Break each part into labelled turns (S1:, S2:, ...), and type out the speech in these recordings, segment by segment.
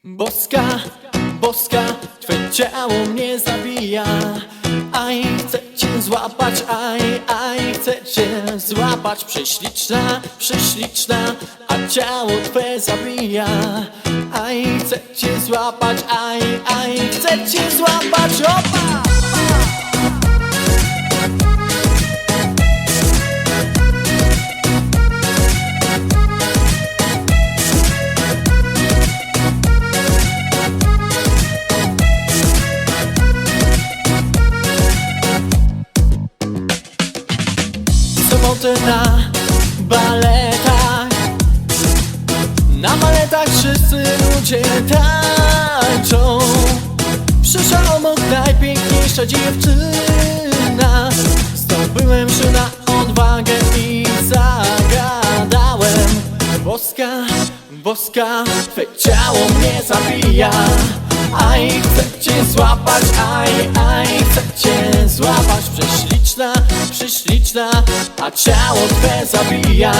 S1: Boska, boska, twe ciało mnie zabija. Aj, chcę cię złapać, aj, chcę cię złapać. Prześliczna, prześliczna, a ciało twe zabija. Aj, chcę cię złapać, aj, chcę cię złapać. Opa! Sobotę na baletach. Na baletach wszyscy ludzie tańczą. Przyszła obok najpiękniejsza dziewczyna. Zdobyłem się na odwagę i zagadałem. Boska, boska, twe ciało mnie zabija. Aj, chcę cię złapać, aj, chcę cię złapać. Prześliczna, prześliczna, a ciało twe zabija.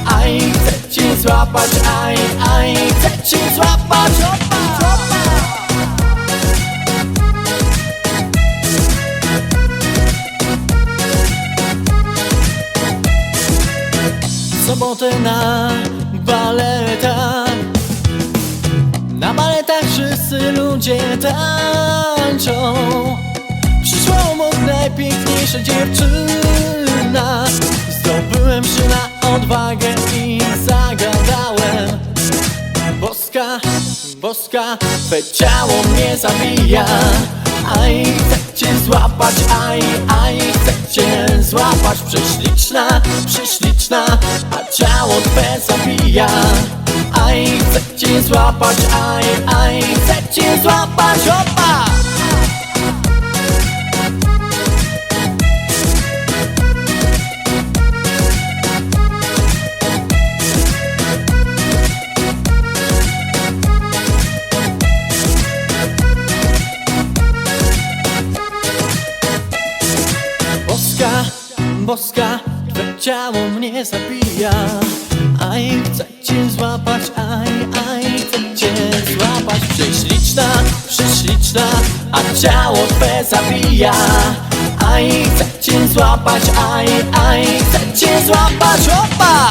S1: Aj, chcę cię złapać, aj, chcę cię złapać. Opa, opa. W sobotę na baletach. Na baletach wszyscy ludzie tańczą. Przyszła obok najpiękniejsza dziewczyna. Zdobyłem się na odwagę i zagadałem. Boska, boska, twe ciało mnie zabija. Aj, chcę cię złapać, aj, chcę cię złapać. Prześliczna, prześliczna, a ciało twe zabija. Aj, chcę cię złapać, aj, chcę cię złapać. Opa! Boska, boska, twe ciało mnie zabija. Aj, chcę cię złapać, aj, chcę cię złapać. Prześliczna, prześliczna, a ciało twe zabija. Aj, chcę cię złapać, aj, chcę cię złapać. Opa!